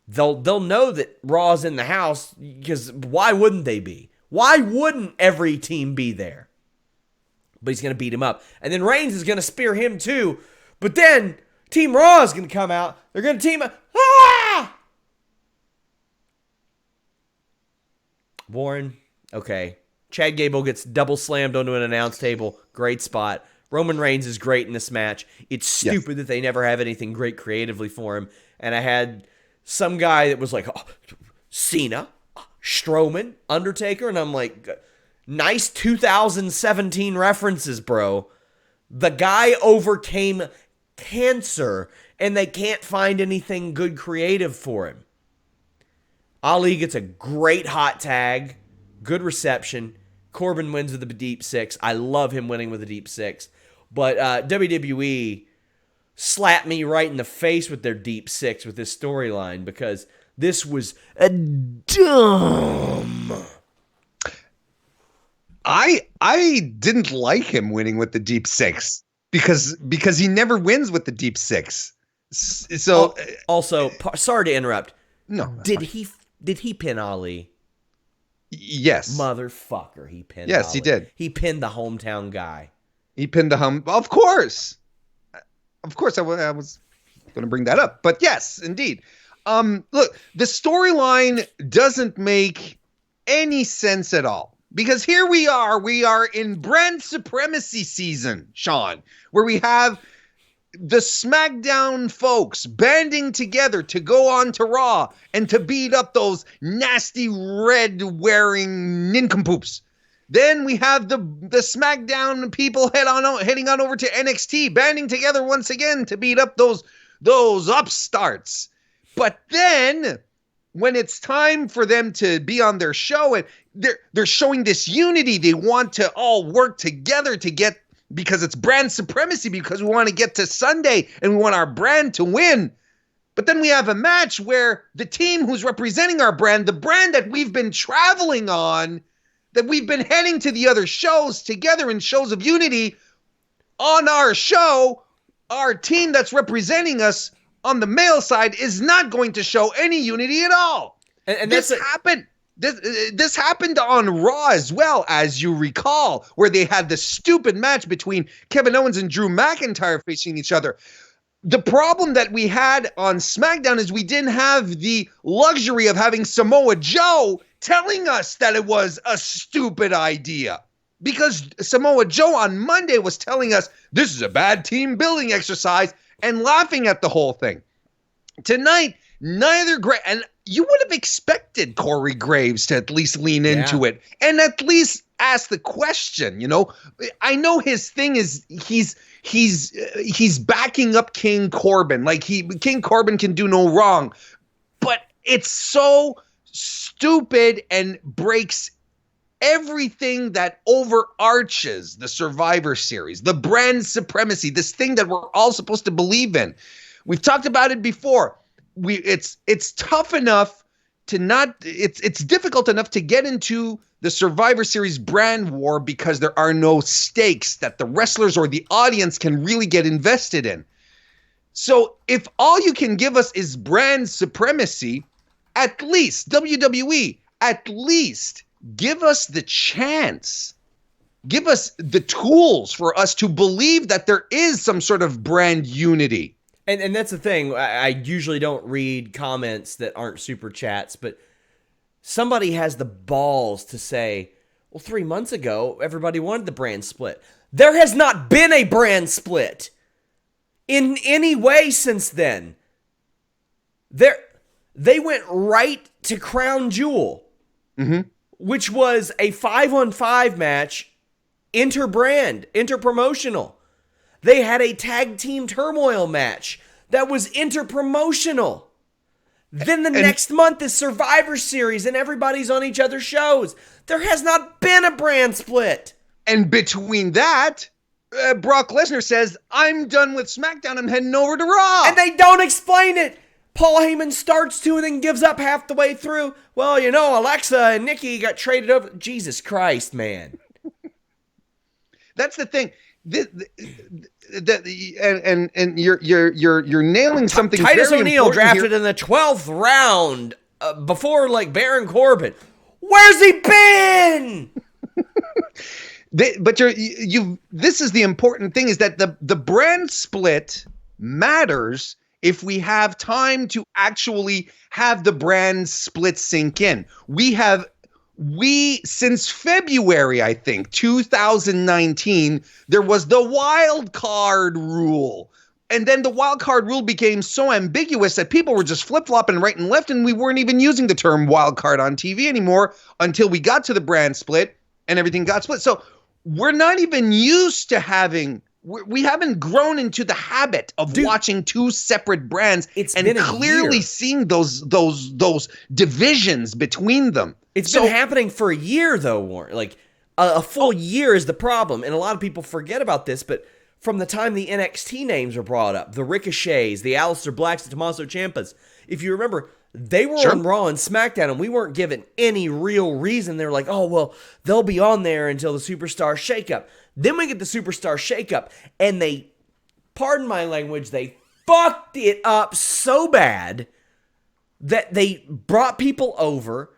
They'll know that Raw's in the house because why wouldn't they be? Why wouldn't every team be there? But he's going to beat him up. And then Reigns is going to spear him too. But then Team Raw is going to come out. They're going to team up. Ah! Warren, okay. Chad Gable gets double slammed onto an announce table. Great spot. Roman Reigns is great in this match. It's stupid that they never have anything great creatively for him. And I had some guy that was like, oh, Cena, Strowman, Undertaker, and I'm like, nice 2017 references, bro. The guy overcame cancer, and they can't find anything good creative for him. Ali gets a great hot tag, good reception. Corbin wins with a deep six. I love him winning with a deep six. But WWE slapped me right in the face with their deep six with this storyline because this was a dumb. I didn't like him winning with the deep six because he never wins with the deep six. So also, sorry to interrupt. No, did he pin Ali? Yes, motherfucker, he pinned. Yes, Ali. He did. He pinned the hometown guy. He pinned Of course, I was going to bring that up, but yes, indeed. Look, the storyline doesn't make any sense at all because here we are in brand supremacy season, Sean, where we have the SmackDown folks banding together to go on to Raw and to beat up those nasty red-wearing nincompoops. Then we have the SmackDown people heading on over to NXT, banding together once again to beat up those upstarts. But then, when it's time for them to be on their show, and they're showing this unity, they want to all work together to get, because it's brand supremacy, because we want to get to Sunday and we want our brand to win. But then we have a match where the team who's representing our brand, the brand that we've been traveling on, that we've been heading to the other shows together in shows of unity, on our show, our team that's representing us on the male side is not going to show any unity at all. And this happened. This happened on Raw as well, as you recall, where they had the stupid match between Kevin Owens and Drew McIntyre facing each other. The problem that we had on SmackDown is we didn't have the luxury of having Samoa Joe telling us that it was a stupid idea. Because Samoa Joe on Monday was telling us this is a bad team building exercise and laughing at the whole thing. Tonight, and you would have expected Corey Graves to at least lean into it and at least ask the question, you know. I know his thing is he's backing up King Corbin. Like King Corbin can do no wrong. But it's so stupid and breaks everything that overarches the Survivor Series, the brand supremacy, this thing that we're all supposed to believe in. We've talked about it before. It's tough enough to not, it's difficult enough to get into the Survivor Series brand war because there are no stakes that the wrestlers or the audience can really get invested in. So if all you can give us is brand supremacy, at least WWE, at least give us the chance. Give us the tools for us to believe that there is some sort of brand unity. And that's the thing. I usually don't read comments that aren't super chats, but somebody has the balls to say, well, 3 months ago, everybody wanted the brand split. There has not been a brand split in any way since then. They went right to Crown Jewel, which was a 5-on-5 match, inter-brand, inter-promotional. They had a tag team turmoil match that was inter-promotional. Then the next month is Survivor Series and everybody's on each other's shows. There has not been a brand split. And between that, Brock Lesnar says, I'm done with SmackDown. I'm heading over to Raw. And they don't explain it. Paul Heyman starts to and then gives up half the way through. Well, Alexa and Nikki got traded over. Jesus Christ, man. That's the thing. And you're nailing something. Titus very O'Neil drafted here. in the 12th round before Baron Corbin. Where's he been? This is the important thing, is that the brand split matters if we have time to actually have the brand split sink in. Since February, I think, 2019, there was the wild card rule. And then the wild card rule became so ambiguous that people were just flip-flopping right and left, and we weren't even using the term wild card on TV anymore until we got to the brand split and everything got split. So we're not even used to we haven't grown into the habit of watching two separate brands and clearly seeing those divisions between them. It's been happening for a year, though, Warren. A full year is the problem, and a lot of people forget about this, but from the time the NXT names were brought up, the Ricochets, the Aleister Blacks, the Tommaso Ciampas, if you remember, they were on Raw and SmackDown, and we weren't given any real reason. They were like, oh, well, they'll be on there until the Superstar Shakeup. Then we get the Superstar Shakeup, and they, pardon my language, they fucked it up so bad that they brought people over.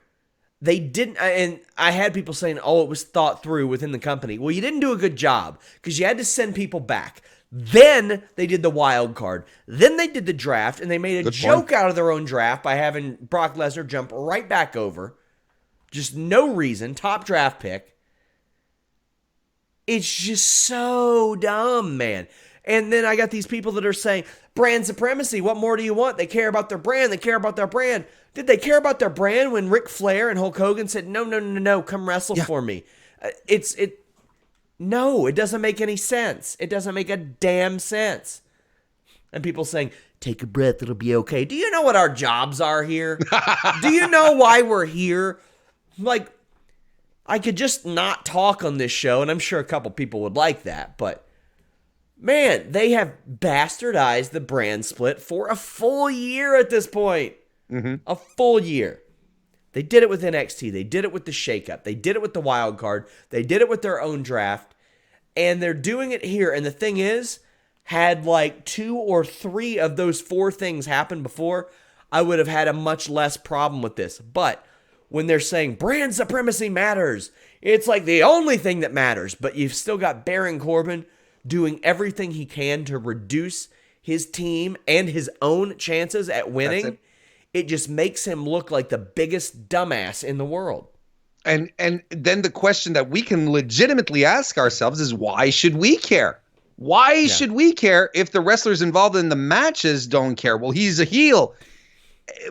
They didn't, and I had people saying, oh, it was thought through within the company. Well, you didn't do a good job because you had to send people back. Then they did the wild card. Then they did the draft, and they made a joke out of their own draft by having Brock Lesnar jump right back over. Just no reason. Top draft pick. It's just so dumb, man. And then I got these people that are saying, brand supremacy, what more do you want? They care about their brand. They care about their brand. Did they care about their brand when Ric Flair and Hulk Hogan said, no, come wrestle for me? No, it doesn't make any sense. It doesn't make a damn sense. And people saying, take a breath, it'll be okay. Do you know what our jobs are here? Do you know why we're here? I could just not talk on this show, and I'm sure a couple people would like that, but man, they have bastardized the brand split for a full year at this point. Mm-hmm. A full year. They did it with NXT. They did it with the shakeup. They did it with the wild card. They did it with their own draft. And they're doing it here. And the thing is, had 2 or 3 of those 4 things happen before, I would have had a much less problem with this. But when they're saying brand supremacy matters, it's the only thing that matters. But you've still got Baron Corbin doing everything he can to reduce his team and his own chances at winning. It just makes him look like the biggest dumbass in the world. And then the question that we can legitimately ask ourselves is, why should we care? Why should we care if the wrestlers involved in the matches don't care? Well, he's a heel.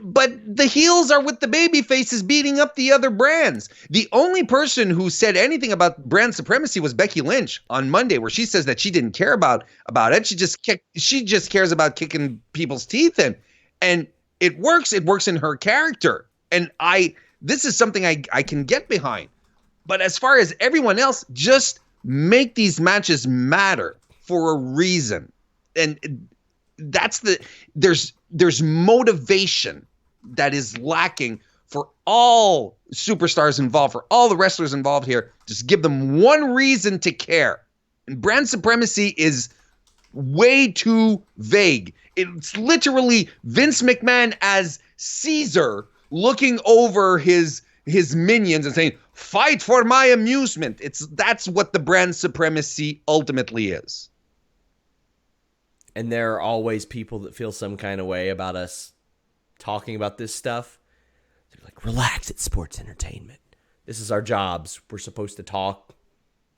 But the heels are with the baby faces beating up the other brands. The only person who said anything about brand supremacy was Becky Lynch on Monday, where she says that she didn't care about it. She just cares about kicking people's teeth in. And it works in her character. And this is something I can get behind. But as far as everyone else, just make these matches matter for a reason. And that's there's motivation that is lacking for all superstars involved, for all the wrestlers involved here. Just give them one reason to care. And brand supremacy is way too vague. It's literally Vince McMahon as Caesar looking over his minions and saying, fight for my amusement. That's what the brand supremacy ultimately is. And there are always people that feel some kind of way about us talking about this stuff. They're like, relax, it's sports entertainment. This is our jobs. We're supposed to talk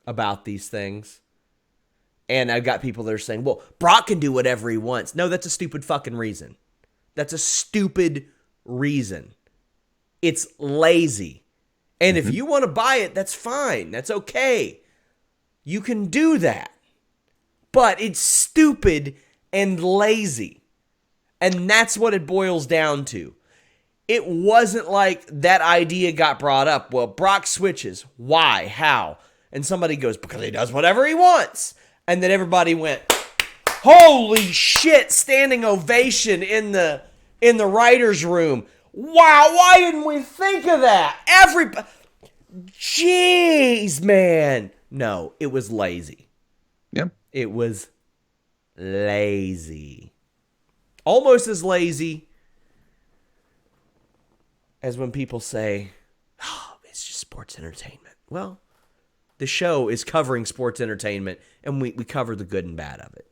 about these things. And I've got people that are saying, well, Brock can do whatever he wants. No, that's a stupid fucking reason. That's a stupid reason. It's lazy. And if you want to buy it, that's fine. That's okay. You can do that. But it's stupid and lazy. And that's what it boils down to. it wasn't like that idea got brought up. Well, Brock switches. Why? How? And somebody goes, because he does whatever he wants. And then everybody went, holy shit, standing ovation in the writer's room. Wow, why didn't we think of that? Jeez, man. No, it was lazy. Yeah. It was lazy. Almost as lazy as when people say, oh, it's just sports entertainment. Well, the show is covering sports entertainment, and we cover the good and bad of it.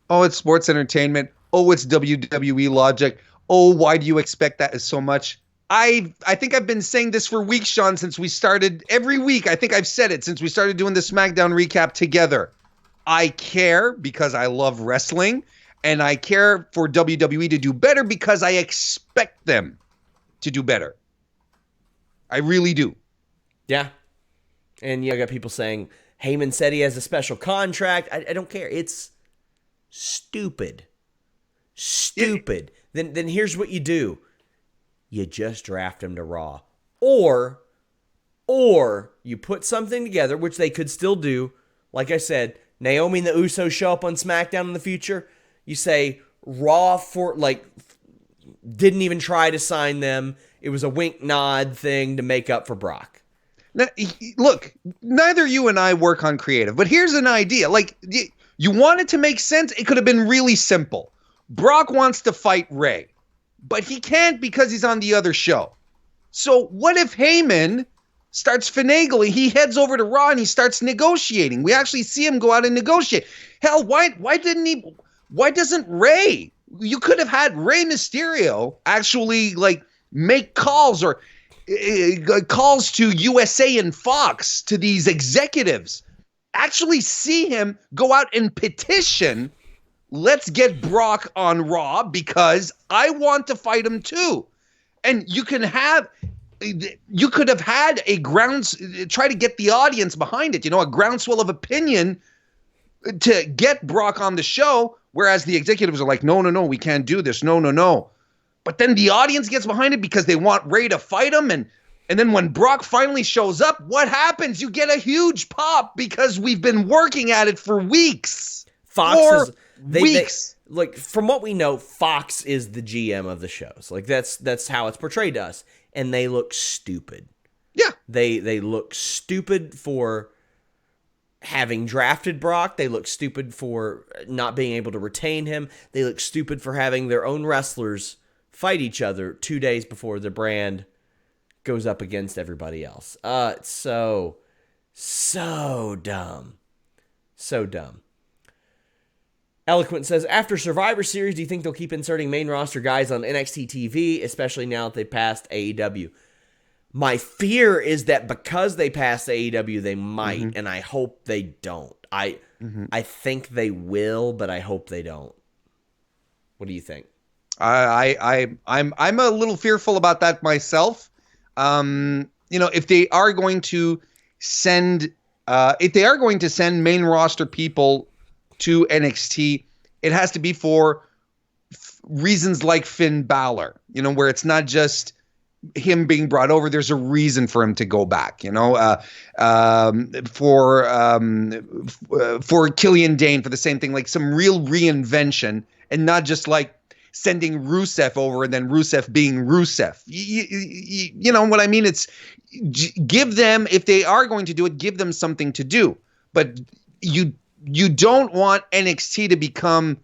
Oh, it's sports entertainment. Oh, it's WWE logic. Oh, why do you expect that so much? I think I've been saying this for weeks, Sean, since we started. Every week, I think I've said it since we started doing the SmackDown recap together. I care because I love wrestling, and I care for WWE to do better because I expect them to do better. I really do. Yeah. And you got people saying, Heyman said he has a special contract. I don't care. It's stupid. Stupid. Then here's what you do. You just draft him to Raw. Or you put something together, which they could still do. Like I said, Naomi and the Usos show up on SmackDown in the future. You say Raw didn't even try to sign them. It was a wink nod thing to make up for Brock. Now, look, neither you and I work on creative, but here's an idea. Like, you want it to make sense? It could have been really simple. Brock wants to fight Ray, but he can't because he's on the other show. So what if Heyman starts finagling? He heads over to Raw and he starts negotiating. We actually see him go out and negotiate. Hell, why doesn't Ray? You could have had Rey Mysterio actually like make calls or calls to USA and Fox, to these executives. Actually see him go out and petition, let's get Brock on Raw because I want to fight him too. And you could have had try to get the audience behind it, a groundswell of opinion to get Brock on the show, whereas the executives are like, no, we can't do this, no. But then the audience gets behind it because they want Ray to fight him, and then when Brock finally shows up, what happens? You get a huge pop because we've been working at it for weeks. Weeks. Like, from what we know, Fox is the GM of the shows. Like, that's how it's portrayed to us, and they look stupid. Yeah, they look stupid for having drafted Brock. They look stupid for not being able to retain him. They look stupid for having their own wrestlers fight each other 2 days before the brand goes up against everybody else. It's so dumb. So dumb. Eloquent says, after Survivor Series, do you think they'll keep inserting main roster guys on NXT TV, especially now that they passed AEW? My fear is that because they passed AEW, they might, and I hope they don't. I think they will, but I hope they don't. What do you think? I'm a little fearful about that myself. If they are going to send main roster people to NXT, it has to be for reasons like Finn Balor, where it's not just him being brought over. There's a reason for him to go back, for Killian Dane, for the same thing, like some real reinvention, and not just like sending Rusev over and then Rusev being Rusev. You know what I mean? It's give them, if they are going to do it, give them something to do. But you don't want NXT to become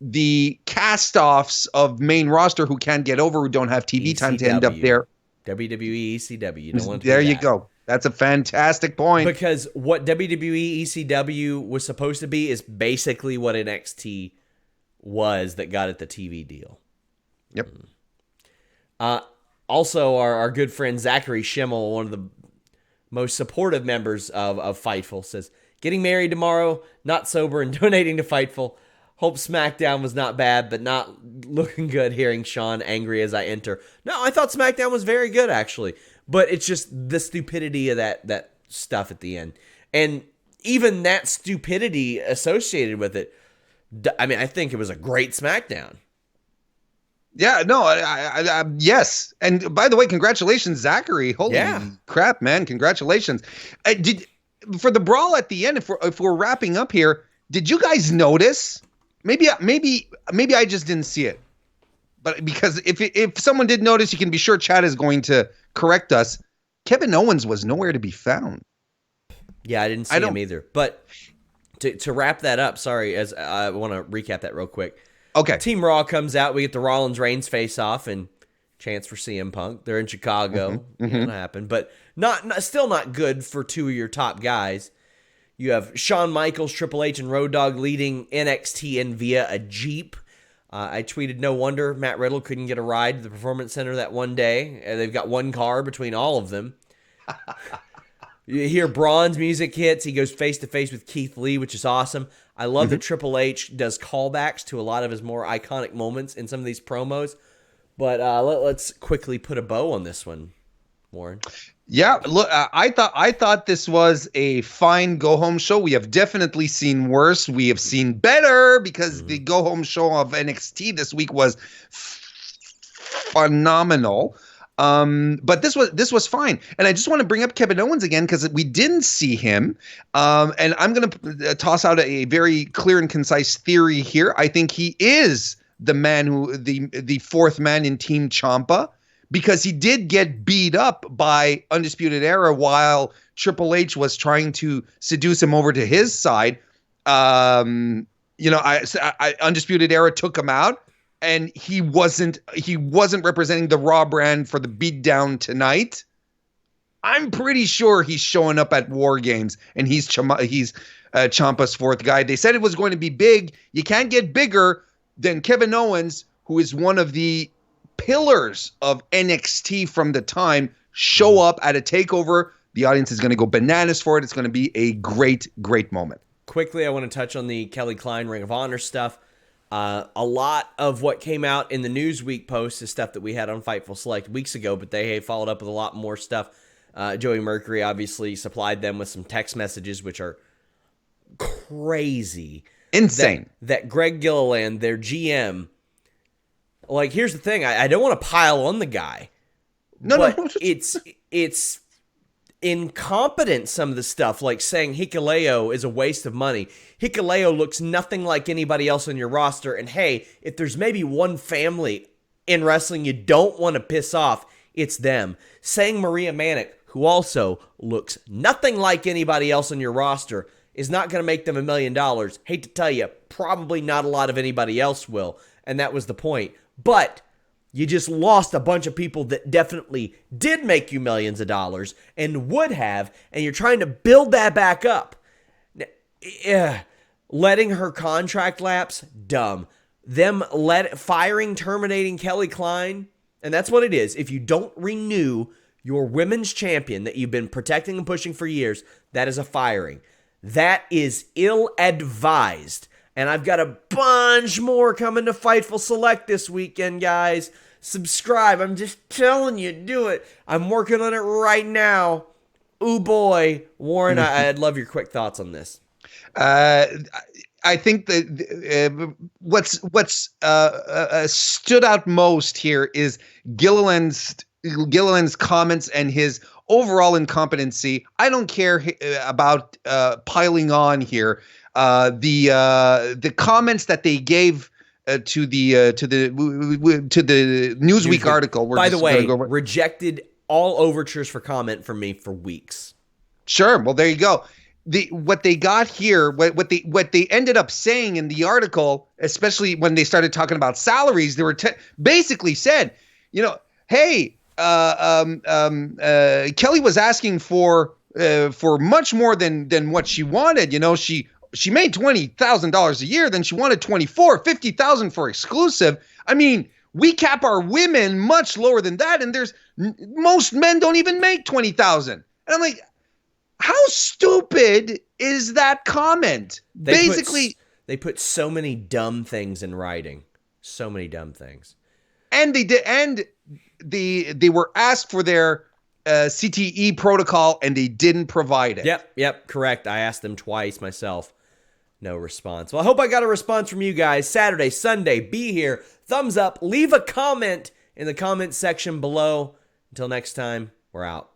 the cast-offs of main roster who can't get over, who don't have TV time to end up there. WWE ECW. You don't want to there you go. That's a fantastic point. Because what WWE ECW was supposed to be is basically what NXT was that got it the TV deal. Yep. Also, our good friend Zachary Schimmel, one of the most supportive members of Fightful, says, getting married tomorrow, not sober, and donating to Fightful. Hope SmackDown was not bad, but not looking good hearing Sean angry as I enter. No, I thought SmackDown was very good, actually. But it's just the stupidity of that stuff at the end. And even that stupidity associated with it, I mean, I think it was a great SmackDown. Yeah, no, yes. And by the way, congratulations, Zachary. Holy Yeah. crap, man! Congratulations. Did for the brawl at the end? If we're wrapping up here, did you guys notice? Maybe I just didn't see it. But because if someone did notice, you can be sure Chad is going to correct us. Kevin Owens was nowhere to be found. Yeah, I didn't see him either. But to wrap that up, sorry, as I want to recap that real quick. Okay. Team Raw comes out. We get the Rollins-Reigns face-off and chance for CM Punk. They're in Chicago. It'll happen. But still not good for two of your top guys. You have Shawn Michaels, Triple H, and Road Dogg leading NXT in via a Jeep. I tweeted, no wonder Matt Riddle couldn't get a ride to the Performance Center that one day. They've got one car between all of them. You hear Braun's music hits. He goes face-to-face with Keith Lee, which is awesome. I love that Triple H does callbacks to a lot of his more iconic moments in some of these promos. But let's quickly put a bow on this one, Warren. Yeah, look, I thought this was a fine go-home show. We have definitely seen worse. We have seen better because the go-home show of NXT this week was phenomenal. But this was fine. And I just want to bring up Kevin Owens again because we didn't see him. And I'm going to toss out a very clear and concise theory here. I think he is the man the fourth man in Team Ciampa because he did get beat up by Undisputed Era while Triple H was trying to seduce him over to his side. Undisputed Era took him out. And he wasn't representing the Raw brand for the beatdown tonight. I'm pretty sure he's showing up at War Games, and he's Ciampa's fourth guy. They said it was going to be big. You can't get bigger than Kevin Owens, who is one of the pillars of NXT from the time, show up at a takeover. The audience is going to go bananas for it. It's going to be a great, great moment. Quickly, I want to touch on the Kelly Klein Ring of Honor stuff. A lot of what came out in the Newsweek post is stuff that we had on Fightful Select weeks ago, but they followed up with a lot more stuff. Joey Mercury obviously supplied them with some text messages, which are crazy. Insane. That Greg Gilliland, their GM, like, here's the thing. I don't want to pile on the guy. No. It's incompetent, some of the stuff, like saying Hikuleo is a waste of money. Hikuleo looks nothing like anybody else on your roster, and hey, if there's maybe one family in wrestling you don't want to piss off, it's them. Saying Maria Manic, who also looks nothing like anybody else on your roster, is not going to make them $1 million. Hate to tell you, probably not a lot of anybody else will, and that was the point. But you just lost a bunch of people that definitely did make you millions of dollars and would have, and you're trying to build that back up. Letting her contract lapse, dumb. Terminating Kelly Klein, and that's what it is. If you don't renew your women's champion that you've been protecting and pushing for years, that is a firing. That is ill-advised. And I've got a bunch more coming to Fightful Select this weekend, guys. Subscribe. I'm just telling you, do it. I'm working on it right now. Ooh, boy. Warren, I'd love your quick thoughts on this. I think that what's stood out most here is Gilliland's comments and his overall incompetency. I don't care about piling on here. The comments that they gave to the Newsweek article. By the way, rejected all overtures for comment from me for weeks. Sure. Well, there you go. What they got here, what they ended up saying in the article, especially when they started talking about salaries, they were basically said, hey, Kelly was asking for much more than what she wanted. She made $20,000 a year, then she wanted $50,000 for exclusive. I mean, we cap our women much lower than that, and most men don't even make $20,000. And I'm like, how stupid is that comment? They put so many dumb things in writing, so many dumb things, and they did, and they were asked for their CTE protocol, and they didn't provide it. Yep, correct. I asked them twice myself. No response. Well, I hope I got a response from you guys. Saturday, Sunday, be here. Thumbs up. Leave a comment in the comment section below. Until next time, we're out.